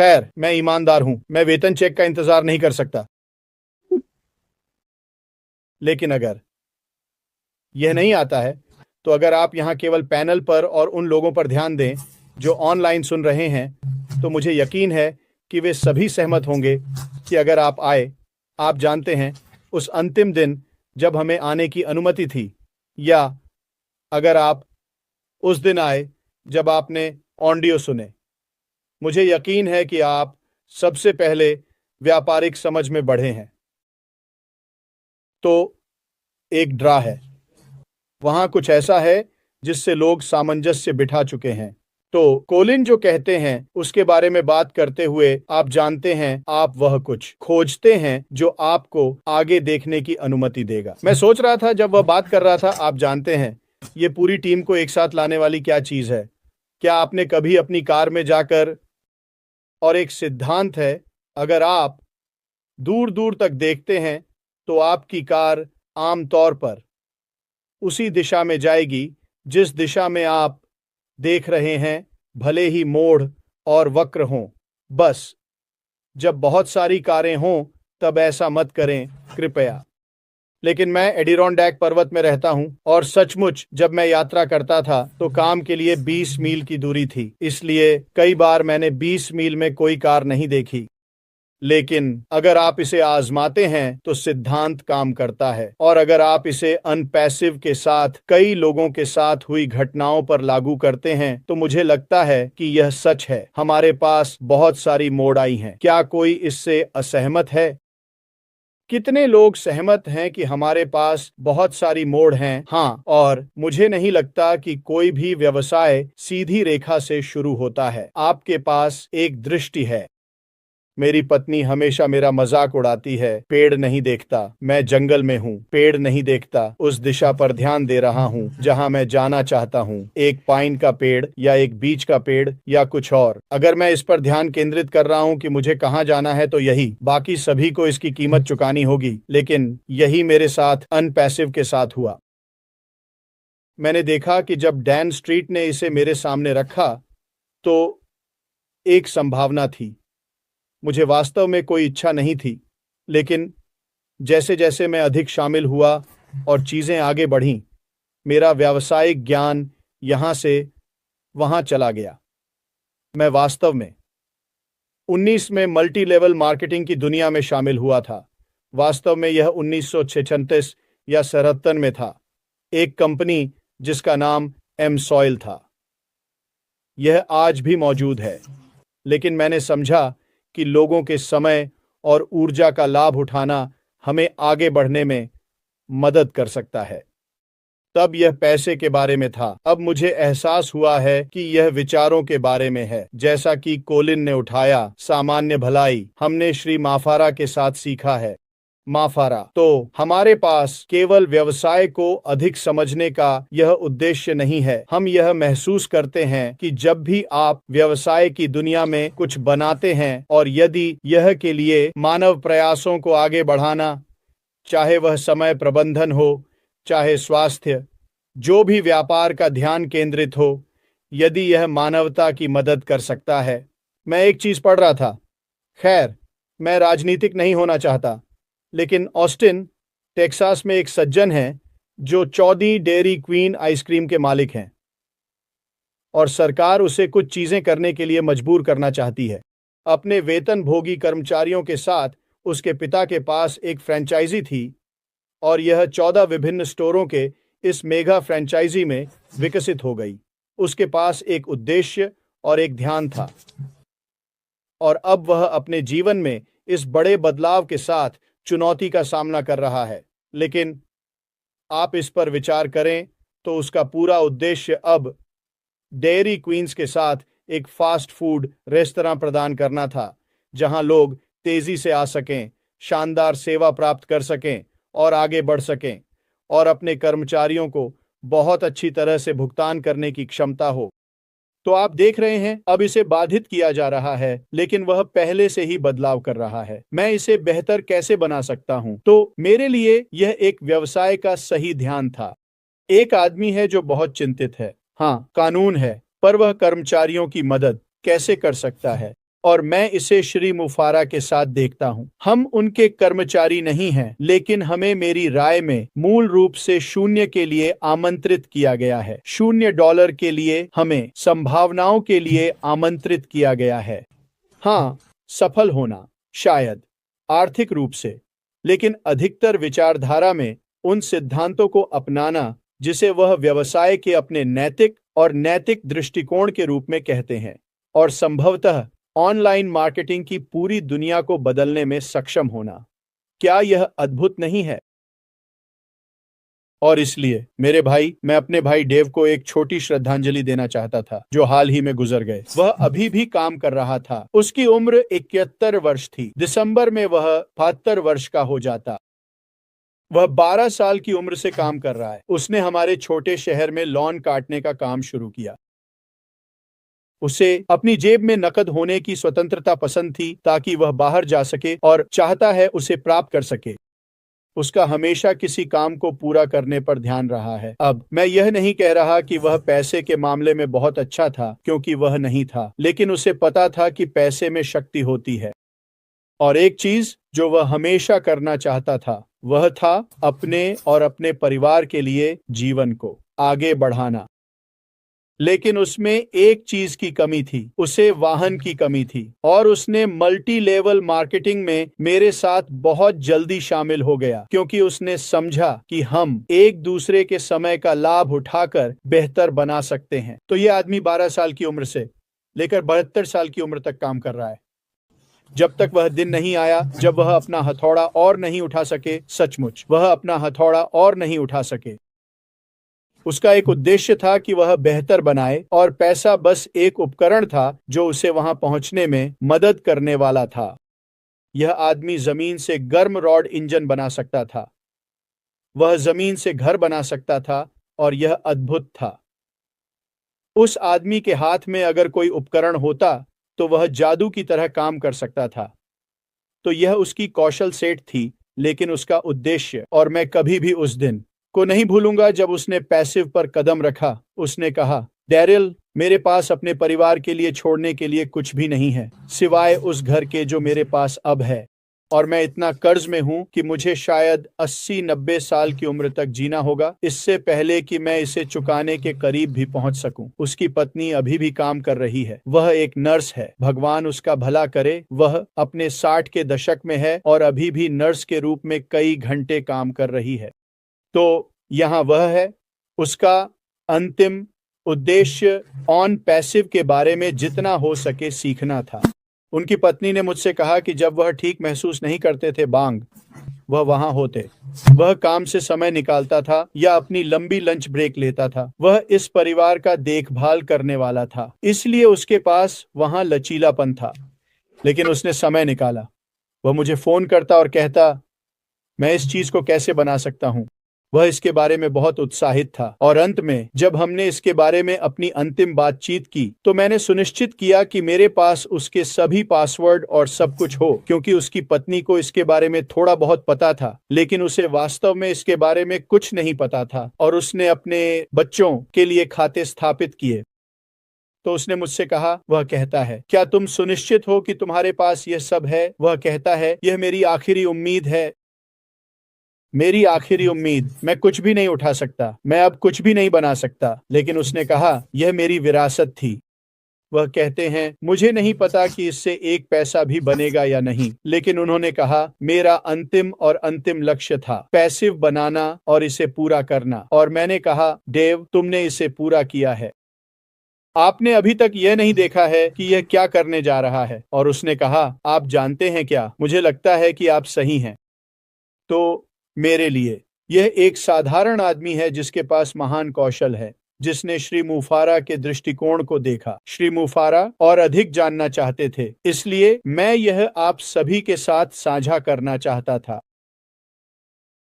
खैर, मैं ईमानदार हूं, मैं वेतन चेक का इंतजार नहीं कर सकता। लेकिन अगर यह नहीं आता है, तो अगर आप यहाँ केवल पैनल पर और उन लोगों पर ध्यान दें जो ऑनलाइन सुन रहे हैं, तो मुझे यकीन है कि वे सभी सहमत होंगे कि अगर आप आए, आप जानते हैं, उस अंतिम दिन जब हमें आने की अनुमति थी, या अगर आप उस दिन आए जब आपने ऑडियो सुने, मुझे यकीन है कि आप सबसे पहले व्यापारिक समझ में बढ़े हैं। तो एक ड्रा है, वहां कुछ ऐसा है जिससे लोग सामंजस्य बिठा चुके हैं। तो कोलिन जो कहते हैं उसके बारे में बात करते हुए, आप जानते हैं, आप वह कुछ खोजते हैं जो आपको आगे देखने की अनुमति देगा। मैं सोच रहा था जब वह बात कर रहा था, आप जानते हैं, ये पूरी टीम को एक साथ लाने वाली क्या चीज है। क्या आपने कभी अपनी कार में जाकर, और एक सिद्धांत है, अगर आप दूर दूर तक देखते हैं तो आपकी कार आमतौर पर उसी दिशा में जाएगी जिस दिशा में आप देख रहे हैं, भले ही मोड़ और वक्र हों। बस जब बहुत सारी कारें हों तब ऐसा मत करें, कृपया। लेकिन मैं एडिरोनडैक पर्वत में रहता हूं, और सचमुच जब मैं यात्रा करता था तो काम के लिए 20 मील की दूरी थी, इसलिए कई बार मैंने 20 मील में कोई कार नहीं देखी। लेकिन अगर आप इसे आजमाते हैं तो सिद्धांत काम करता है, और अगर आप इसे अनपैसिव के साथ कई लोगों के साथ हुई घटनाओं पर लागू करते हैं तो मुझे लगता है कि यह सच है। हमारे पास बहुत सारी मोड़ आई हैं। क्या कोई इससे असहमत है? कितने लोग सहमत हैं कि हमारे पास बहुत सारी मोड़ हैं? हाँ, और मुझे नहीं लगता कि कोई भी व्यवसाय सीधी रेखा से शुरू होता है। आपके पास एक दृष्टि है। मेरी पत्नी हमेशा मेरा मजाक उड़ाती है, पेड़ नहीं देखता, मैं जंगल में हूँ, पेड़ नहीं देखता, उस दिशा पर ध्यान दे रहा हूँ जहाँ मैं जाना चाहता हूँ, एक पाइन का पेड़ या एक बीच का पेड़ या कुछ और। अगर मैं इस पर ध्यान केंद्रित कर रहा हूँ कि मुझे कहाँ जाना है तो यही, बाकी सभी को इसकी कीमत चुकानी होगी। लेकिन यही मेरे साथ अनपैसिव के साथ हुआ। मैंने देखा कि जब डैन स्ट्रीट ने इसे मेरे सामने रखा तो एक संभावना थी। मुझे वास्तव में कोई इच्छा नहीं थी, लेकिन जैसे जैसे मैं अधिक शामिल हुआ और चीज़ें आगे बढ़ीं, मेरा व्यावसायिक ज्ञान यहाँ से वहाँ चला गया। मैं वास्तव में 19 में मल्टी लेवल मार्केटिंग की दुनिया में शामिल हुआ था। वास्तव में यह 1936 या 77 में था, एक कंपनी जिसका नाम एम सॉइल था। यह आज भी मौजूद है, लेकिन मैंने समझा कि लोगों के समय और ऊर्जा का लाभ उठाना हमें आगे बढ़ने में मदद कर सकता है। तब यह पैसे के बारे में था। अब मुझे एहसास हुआ है कि यह विचारों के बारे में है, जैसा कि कोलिन ने उठाया, सामान्य भलाई। हमने श्री माफारा के साथ सीखा है। माफारा। तो हमारे पास केवल व्यवसाय को अधिक समझने का यह उद्देश्य नहीं है। हम यह महसूस करते हैं कि जब भी आप व्यवसाय की दुनिया में कुछ बनाते हैं, और यदि यह के लिए मानव प्रयासों को आगे बढ़ाना, चाहे वह समय प्रबंधन हो, चाहे स्वास्थ्य, जो भी व्यापार का ध्यान केंद्रित हो, यदि यह मानवता की मदद कर सकता है। मैं एक चीज पढ़ रहा था। खैर, मैं राजनीतिक नहीं होना चाहता, लेकिन ऑस्टिन, टेक्सास में एक सज्जन हैं जो 14 डेयरी क्वीन आइसक्रीम के मालिक हैं, और सरकार उसे कुछ चीजें करने के लिए मजबूर करना चाहती है। अपने वेतनभोगी कर्मचारियों के साथ उसके पिता के पास एक फ्रेंचाइजी थी, और यह 14 विभिन्न स्टोरों के इस मेगा फ्रेंचाइजी में विकसित हो गई। उसके पास एक उद्देश्य और एक ध्यान था, और अब वह अपने जीवन में इस बड़े बदलाव के साथ चुनौती का सामना कर रहा है। लेकिन आप इस पर विचार करें तो उसका पूरा उद्देश्य अब डेयरी क्वींस के साथ एक फास्ट फूड रेस्तरां प्रदान करना था, जहां लोग तेजी से आ सकें, शानदार सेवा प्राप्त कर सकें और आगे बढ़ सकें, और अपने कर्मचारियों को बहुत अच्छी तरह से भुगतान करने की क्षमता हो। तो आप देख रहे हैं, अब इसे बाधित किया जा रहा है, लेकिन वह पहले से ही बदलाव कर रहा है। मैं इसे बेहतर कैसे बना सकता हूं? तो मेरे लिए यह एक व्यवसाय का सही ध्यान था। एक आदमी है जो बहुत चिंतित है। हाँ, कानून है, पर वह कर्मचारियों की मदद कैसे कर सकता है? और मैं इसे श्री मुफारा के साथ देखता हूं। हम उनके कर्मचारी नहीं हैं, लेकिन हमें मेरी राय में मूल रूप से शून्य के लिए आमंत्रित किया गया है। $0 के लिए हमें संभावनाओं के लिए आमंत्रित किया गया है। हाँ, सफल होना शायद आर्थिक रूप से, लेकिन अधिकतर विचारधारा में उन सिद्धांतों को अपनाना जिसे वह व्यवसाय के अपने नैतिक और नैतिक दृष्टिकोण के रूप में कहते हैं, और संभवतः ऑनलाइन मार्केटिंग की पूरी दुनिया को बदलने में सक्षम होना। क्या यह अद्भुत नहीं है? और इसलिए मेरे भाई, मैं अपने भाई डेव को एक छोटी श्रद्धांजलि देना चाहता था, जो हाल ही में गुजर गए। वह अभी भी काम कर रहा था। उसकी उम्र 71 वर्ष थी। दिसंबर में वह 72 वर्ष का हो जाता। वह 12 साल की उम्र से काम कर रहा है। उसने हमारे छोटे शहर में लॉन काटने का काम शुरू किया। उसे अपनी जेब में नकद होने की स्वतंत्रता पसंद थी, ताकि वह बाहर जा सके और चाहता है उसे प्राप्त कर सके। उसका हमेशा किसी काम को पूरा करने पर ध्यान रहा है। अब मैं यह नहीं कह रहा कि वह पैसे के मामले में बहुत अच्छा था, क्योंकि वह नहीं था, लेकिन उसे पता था कि पैसे में शक्ति होती है। और एक चीज जो वह हमेशा करना चाहता था, वह था अपने और अपने परिवार के लिए जीवन को आगे बढ़ाना। लेकिन उसमें एक चीज की कमी थी, उसे वाहन की कमी थी, और उसने मल्टी लेवल मार्केटिंग में मेरे साथ बहुत जल्दी शामिल हो गया, क्योंकि उसने समझा कि हम एक दूसरे के समय का लाभ उठाकर बेहतर बना सकते हैं। तो यह आदमी 12 साल की उम्र से लेकर 72 साल की उम्र तक काम कर रहा है। जब तक वह दिन नहीं आया जब वह अपना हथौड़ा और नहीं उठा सके, सचमुच वह अपना हथौड़ा और नहीं उठा सके। उसका एक उद्देश्य था कि वह बेहतर बनाए, और पैसा बस एक उपकरण था जो उसे वहां पहुंचने में मदद करने वाला था। यह आदमी जमीन से गर्म रॉड इंजन बना सकता था। वह जमीन से घर बना सकता था, और यह अद्भुत था। उस आदमी के हाथ में अगर कोई उपकरण होता तो वह जादू की तरह काम कर सकता था। तो यह उसकी कौशल सेट थी, लेकिन उसका उद्देश्य। और मैं कभी भी उस दिन को नहीं भूलूंगा जब उसने पैसिव पर कदम रखा। उसने कहा, डैरिल, मेरे पास अपने परिवार के लिए छोड़ने के लिए कुछ भी नहीं है, सिवाय उस घर के जो मेरे पास अब है, और मैं इतना कर्ज में हूं कि मुझे शायद 80-90 साल की उम्र तक जीना होगा, इससे पहले कि मैं इसे चुकाने के करीब भी पहुंच सकूं। उसकी पत्नी अभी भी काम कर रही है। वह एक नर्स है, भगवान उसका भला करे। वह अपने 60 के दशक में है और अभी भी नर्स के रूप में कई घंटे काम कर रही है। तो यहाँ वह है। उसका अंतिम उद्देश्य ऑन पैसिव के बारे में जितना हो सके सीखना था। उनकी पत्नी ने मुझसे कहा कि जब वह ठीक महसूस नहीं करते थे बांग, वह वहां होते। वह काम से समय निकालता था या अपनी लंबी लंच ब्रेक लेता था। वह इस परिवार का देखभाल करने वाला था, इसलिए उसके पास वहां लचीलापन था, लेकिन उसने समय निकाला। वह मुझे फोन करता और कहता, मैं इस चीज को कैसे बना सकता हूं। वह इसके बारे में बहुत उत्साहित था, और अंत में जब हमने इसके बारे में अपनी अंतिम बातचीत की, तो मैंने सुनिश्चित किया कि मेरे पास उसके सभी पासवर्ड और सब कुछ हो, क्योंकि उसकी पत्नी को इसके बारे में थोड़ा बहुत पता था, लेकिन उसे वास्तव में इसके बारे में कुछ नहीं पता था। और उसने अपने बच्चों के लिए खाते स्थापित किए। तो उसने मुझसे कहा, वह कहता है, क्या तुम सुनिश्चित हो कि तुम्हारे पास यह सब है? वह कहता है, यह मेरी आखिरी उम्मीद है। मेरी आखिरी उम्मीद। मैं कुछ भी नहीं उठा सकता, मैं अब कुछ भी नहीं बना सकता। लेकिन उसने कहा, यह मेरी विरासत थी। वह कहते हैं, मुझे नहीं पता कि इससे एक पैसा भी बनेगा या नहीं, लेकिन उन्होंने कहा, मेरा अंतिम लक्ष्य था पैसिव बनाना और इसे पूरा करना। और मैंने कहा, डेव, तुमने इसे पूरा किया है। आपने अभी तक यह नहीं देखा है कि यह क्या करने जा रहा है। और उसने कहा, आप जानते हैं क्या, मुझे लगता है कि आप सही हैं। तो मेरे लिए यह एक साधारण आदमी है जिसके पास महान कौशल है, जिसने श्री मुफारा के दृष्टिकोण को देखा। श्री मुफारा और अधिक जानना चाहते थे, इसलिए मैं यह आप सभी के साथ साझा करना चाहता था।